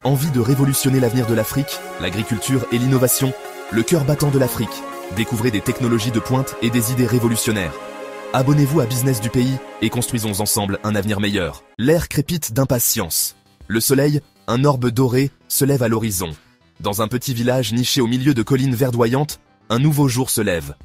Envie de révolutionner l'avenir de l'Afrique, l'agriculture et l'innovation, le cœur battant de l'Afrique. Découvrez des technologies de pointe et des idées révolutionnaires. Abonnez-vous à Business du pays et construisons ensemble un avenir meilleur. L'air crépite d'impatience. Le soleil, un orbe doré, se lève à l'horizon. Dans un petit village niché au milieu de collines verdoyantes, un nouveau jour se lève.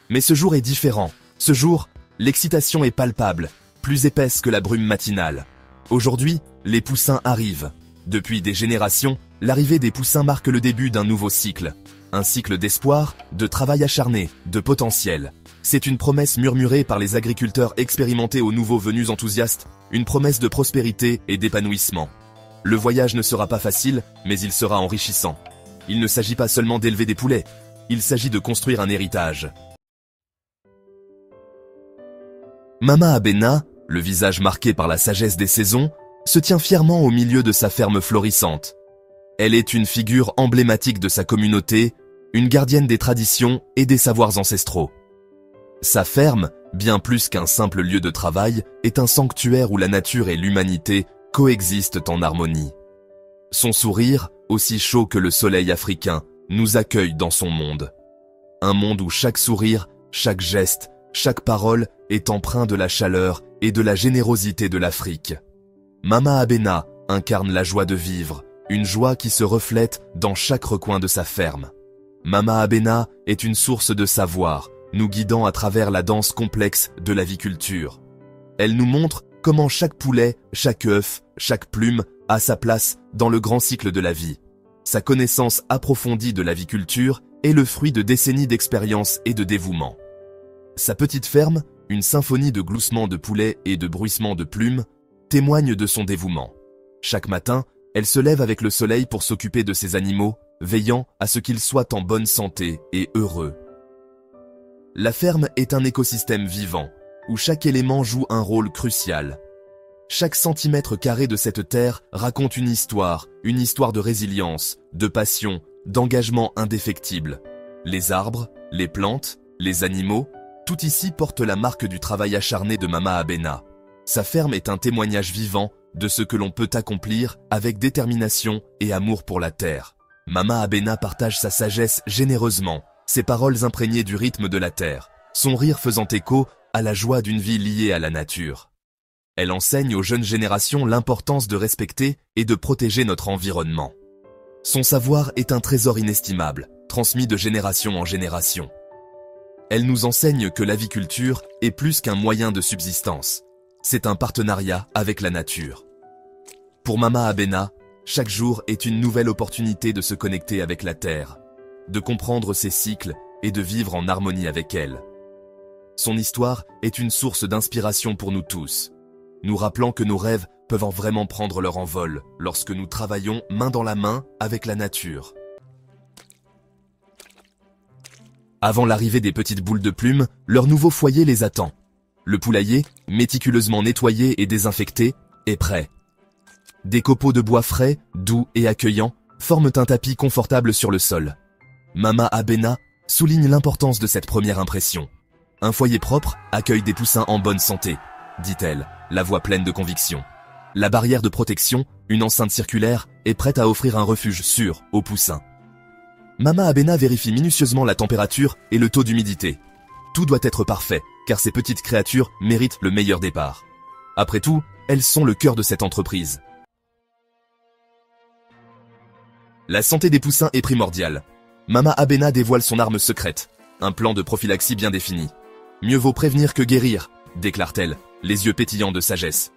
Mais ce jour est différent. Ce jour, l'excitation est palpable, plus épaisse que la brume matinale. Aujourd'hui, les poussins arrivent. Depuis des générations, l'arrivée des poussins marque le début d'un nouveau cycle. Un cycle d'espoir, de travail acharné, de potentiel. C'est une promesse murmurée par les agriculteurs expérimentés aux nouveaux venus enthousiastes, une promesse de prospérité et d'épanouissement. Le voyage ne sera pas facile, mais il sera enrichissant. Il ne s'agit pas seulement d'élever des poulets, il s'agit de construire un héritage. Mama Abena, le visage marqué par la sagesse des saisons, se tient fièrement au milieu de sa ferme florissante. Elle est une figure emblématique de sa communauté, une gardienne des traditions et des savoirs ancestraux. Sa ferme, bien plus qu'un simple lieu de travail, est un sanctuaire où la nature et l'humanité coexistent en harmonie. Son sourire, aussi chaud que le soleil africain, nous accueille dans son monde. Un monde où chaque sourire, chaque geste, chaque parole est empreint de la chaleur et de la générosité de l'Afrique. Mama Abena incarne la joie de vivre, une joie qui se reflète dans chaque recoin de sa ferme. Mama Abena est une source de savoir, nous guidant à travers la danse complexe de l'aviculture. Elle nous montre comment chaque poulet, chaque œuf, chaque plume a sa place dans le grand cycle de la vie. Sa connaissance approfondie de l'aviculture est le fruit de décennies d'expérience et de dévouement. Sa petite ferme, une symphonie de gloussements de poulets et de bruissements de plumes, témoigne de son dévouement. Chaque matin, elle se lève avec le soleil pour s'occuper de ses animaux, veillant à ce qu'ils soient en bonne santé et heureux. La ferme est un écosystème vivant, où chaque élément joue un rôle crucial. Chaque centimètre carré de cette terre raconte une histoire de résilience, de passion, d'engagement indéfectible. Les arbres, les plantes, les animaux, tout ici porte la marque du travail acharné de Mama Abena. Sa ferme est un témoignage vivant de ce que l'on peut accomplir avec détermination et amour pour la terre. Mama Abena partage sa sagesse généreusement, ses paroles imprégnées du rythme de la terre, son rire faisant écho à la joie d'une vie liée à la nature. Elle enseigne aux jeunes générations l'importance de respecter et de protéger notre environnement. Son savoir est un trésor inestimable, transmis de génération en génération. Elle nous enseigne que l'aviculture est plus qu'un moyen de subsistance. C'est un partenariat avec la nature. Pour Mama Abena, chaque jour est une nouvelle opportunité de se connecter avec la terre, de comprendre ses cycles et de vivre en harmonie avec elle. Son histoire est une source d'inspiration pour nous tous, nous rappelant que nos rêves peuvent vraiment prendre leur envol lorsque nous travaillons main dans la main avec la nature. Avant l'arrivée des petites boules de plumes, leur nouveau foyer les attend. Le poulailler, méticuleusement nettoyé et désinfecté, est prêt. Des copeaux de bois frais, doux et accueillants forment un tapis confortable sur le sol. Mama Abena souligne l'importance de cette première impression. Un foyer propre accueille des poussins en bonne santé, dit-elle, la voix pleine de conviction. La barrière de protection, une enceinte circulaire, est prête à offrir un refuge sûr aux poussins. Mama Abena vérifie minutieusement la température et le taux d'humidité. Tout doit être parfait, car ces petites créatures méritent le meilleur départ. Après tout, elles sont le cœur de cette entreprise. La santé des poussins est primordiale. Mama Abena dévoile son arme secrète, un plan de prophylaxie bien défini. Mieux vaut prévenir que guérir, déclare-t-elle, les yeux pétillants de sagesse.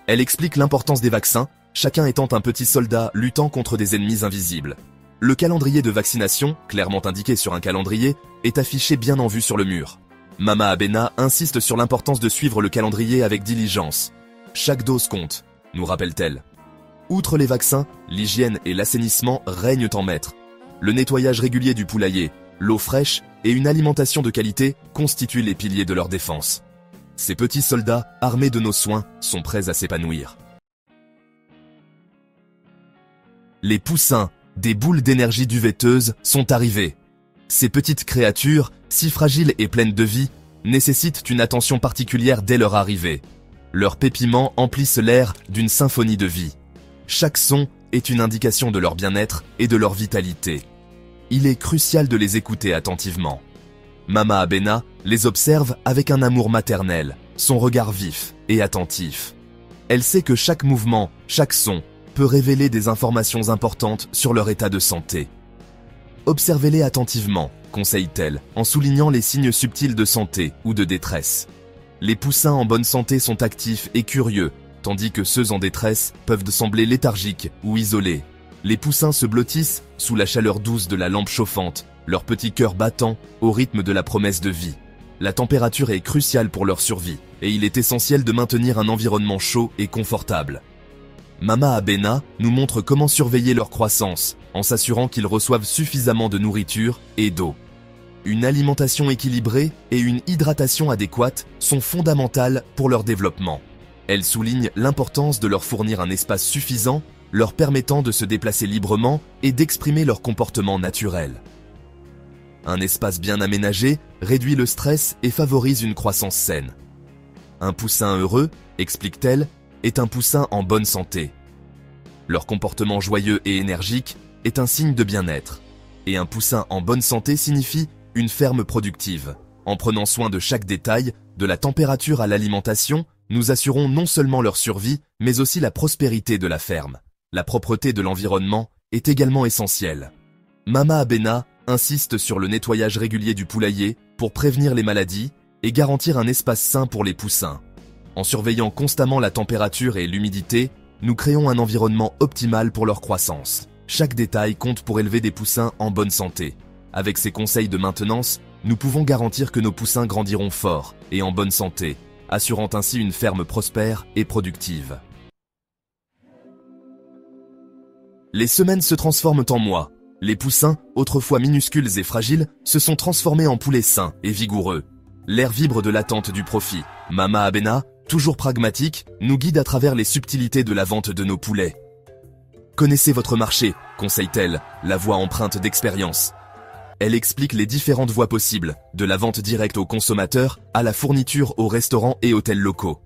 Elle explique l'importance des vaccins, chacun étant un petit soldat luttant contre des ennemis invisibles. Le calendrier de vaccination, clairement indiqué sur un calendrier, est affiché bien en vue sur le mur. Mama Abena insiste sur l'importance de suivre le calendrier avec diligence. Chaque dose compte, nous rappelle-t-elle. Outre les vaccins, l'hygiène et l'assainissement règnent en maître. Le nettoyage régulier du poulailler, l'eau fraîche et une alimentation de qualité constituent les piliers de leur défense. Ces petits soldats, armés de nos soins, sont prêts à s'épanouir. Les poussins, des boules d'énergie duveteuses, sont arrivés. Ces petites créatures, si fragiles et pleines de vie, nécessitent une attention particulière dès leur arrivée. Leurs pépiments emplissent l'air d'une symphonie de vie. Chaque son est une indication de leur bien-être et de leur vitalité. Il est crucial de les écouter attentivement. Mama Abena les observe avec un amour maternel, son regard vif et attentif. Elle sait que chaque mouvement, chaque son, peut révéler des informations importantes sur leur état de santé. Observez-les attentivement, conseille-t-elle, en soulignant les signes subtils de santé ou de détresse. Les poussins en bonne santé sont actifs et curieux, tandis que ceux en détresse peuvent sembler léthargiques ou isolés. Les poussins se blottissent sous la chaleur douce de la lampe chauffante, leur petit cœur battant au rythme de la promesse de vie. La température est cruciale pour leur survie, et il est essentiel de maintenir un environnement chaud et confortable. Mama Abena nous montre comment surveiller leur croissance, en s'assurant qu'ils reçoivent suffisamment de nourriture et d'eau. Une alimentation équilibrée et une hydratation adéquate sont fondamentales pour leur développement. Elle souligne l'importance de leur fournir un espace suffisant, leur permettant de se déplacer librement et d'exprimer leur comportement naturel. Un espace bien aménagé réduit le stress et favorise une croissance saine. Un poussin heureux, explique-t-elle, est un poussin en bonne santé. Leur comportement joyeux et énergique est un signe de bien-être. Et un poussin en bonne santé signifie une ferme productive. En prenant soin de chaque détail, de la température à l'alimentation, nous assurons non seulement leur survie, mais aussi la prospérité de la ferme. La propreté de l'environnement est également essentielle. Mama Abena insiste sur le nettoyage régulier du poulailler pour prévenir les maladies et garantir un espace sain pour les poussins. En surveillant constamment la température et l'humidité, nous créons un environnement optimal pour leur croissance. Chaque détail compte pour élever des poussins en bonne santé. Avec ces conseils de maintenance, nous pouvons garantir que nos poussins grandiront forts et en bonne santé, assurant ainsi une ferme prospère et productive. Les semaines se transforment en mois. Les poussins, autrefois minuscules et fragiles, se sont transformés en poulets sains et vigoureux. L'air vibre de l'attente du profit. Mama Abena, toujours pragmatique, nous guide à travers les subtilités de la vente de nos poulets. Connaissez votre marché, conseille-t-elle, la voix empreinte d'expérience. Elle explique les différentes voies possibles, de la vente directe aux consommateurs à la fourniture aux restaurants et hôtels locaux.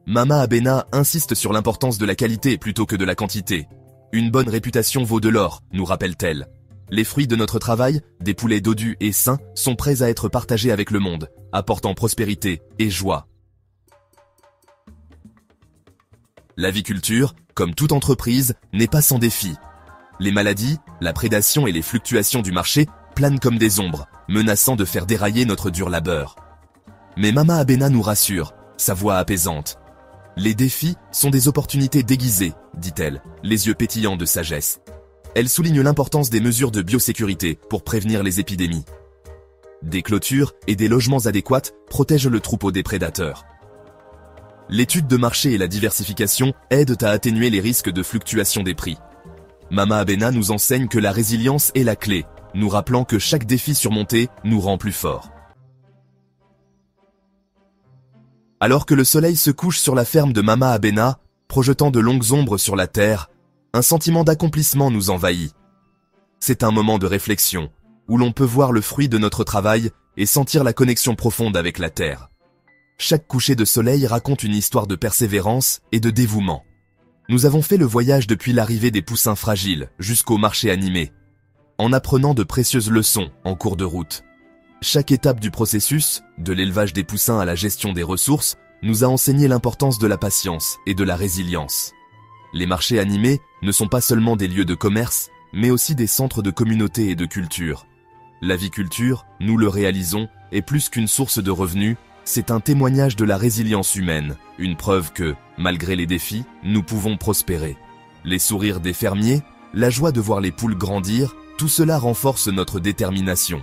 Mama Abena insiste sur l'importance de la qualité plutôt que de la quantité. Une bonne réputation vaut de l'or, nous rappelle-t-elle. Les fruits de notre travail, des poulets dodus et sains, sont prêts à être partagés avec le monde, apportant prospérité et joie. L'aviculture, comme toute entreprise, n'est pas sans défi. Les maladies, la prédation et les fluctuations du marché planent comme des ombres, menaçant de faire dérailler notre dur labeur. Mais Mama Abena nous rassure, sa voix apaisante. Les défis sont des opportunités déguisées, dit-elle, les yeux pétillants de sagesse. Elle souligne l'importance des mesures de biosécurité pour prévenir les épidémies. Des clôtures et des logements adéquats protègent le troupeau des prédateurs. L'étude de marché et la diversification aident à atténuer les risques de fluctuation des prix. Mama Abena nous enseigne que la résilience est la clé, nous rappelant que chaque défi surmonté nous rend plus forts. Alors que le soleil se couche sur la ferme de Mama Abena, projetant de longues ombres sur la terre, un sentiment d'accomplissement nous envahit. C'est un moment de réflexion, où l'on peut voir le fruit de notre travail et sentir la connexion profonde avec la terre. Chaque coucher de soleil raconte une histoire de persévérance et de dévouement. Nous avons fait le voyage depuis l'arrivée des poussins fragiles jusqu'au marché animé, en apprenant de précieuses leçons en cours de route. Chaque étape du processus, de l'élevage des poussins à la gestion des ressources, nous a enseigné l'importance de la patience et de la résilience. Les marchés animés ne sont pas seulement des lieux de commerce, mais aussi des centres de communauté et de culture. L'aviculture, nous le réalisons, est plus qu'une source de revenus, c'est un témoignage de la résilience humaine, une preuve que, malgré les défis, nous pouvons prospérer. Les sourires des fermiers, la joie de voir les poules grandir, tout cela renforce notre détermination.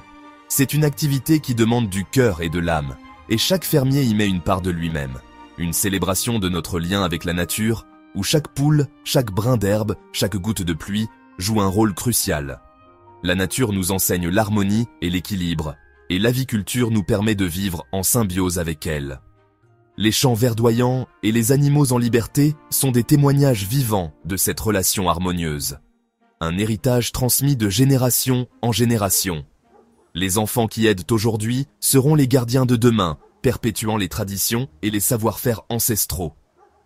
C'est une activité qui demande du cœur et de l'âme, et chaque fermier y met une part de lui-même. Une célébration de notre lien avec la nature, où chaque poule, chaque brin d'herbe, chaque goutte de pluie joue un rôle crucial. La nature nous enseigne l'harmonie et l'équilibre, et l'aviculture nous permet de vivre en symbiose avec elle. Les champs verdoyants et les animaux en liberté sont des témoignages vivants de cette relation harmonieuse. Un héritage transmis de génération en génération. Les enfants qui aident aujourd'hui seront les gardiens de demain, perpétuant les traditions et les savoir-faire ancestraux.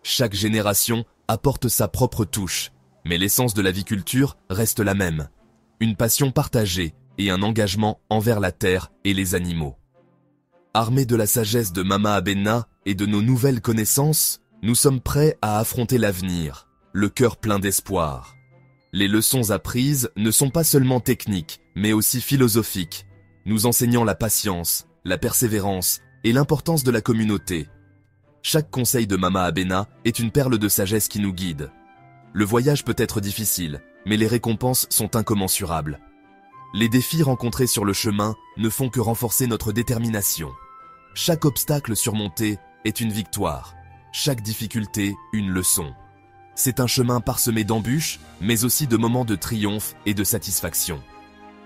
Chaque génération apporte sa propre touche, Mais l'essence de l'aviculture reste la même. Une passion partagée et un engagement envers la terre et les animaux. Armés de la sagesse de Mama Abenna et de nos nouvelles connaissances, nous sommes prêts à affronter l'avenir, le cœur plein d'espoir. Les leçons apprises ne sont pas seulement techniques, mais aussi philosophiques, nous enseignant la patience, la persévérance et l'importance de la communauté. Chaque conseil de Mama Abenna est une perle de sagesse qui nous guide. Le voyage peut être difficile, mais les récompenses sont incommensurables. Les défis rencontrés sur le chemin ne font que renforcer notre détermination. Chaque obstacle surmonté est une victoire, chaque difficulté une leçon. C'est un chemin parsemé d'embûches, mais aussi de moments de triomphe et de satisfaction.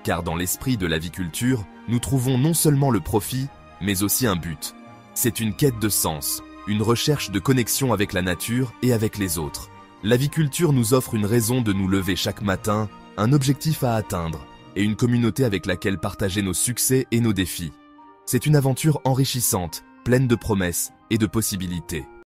Car dans l'esprit de l'aviculture, nous trouvons non seulement le profit, mais aussi un but. C'est une quête de sens, une recherche de connexion avec la nature et avec les autres. L'aviculture nous offre une raison de nous lever chaque matin, un objectif à atteindre, et une communauté avec laquelle partager nos succès et nos défis. C'est une aventure enrichissante, pleine de promesses et de possibilités.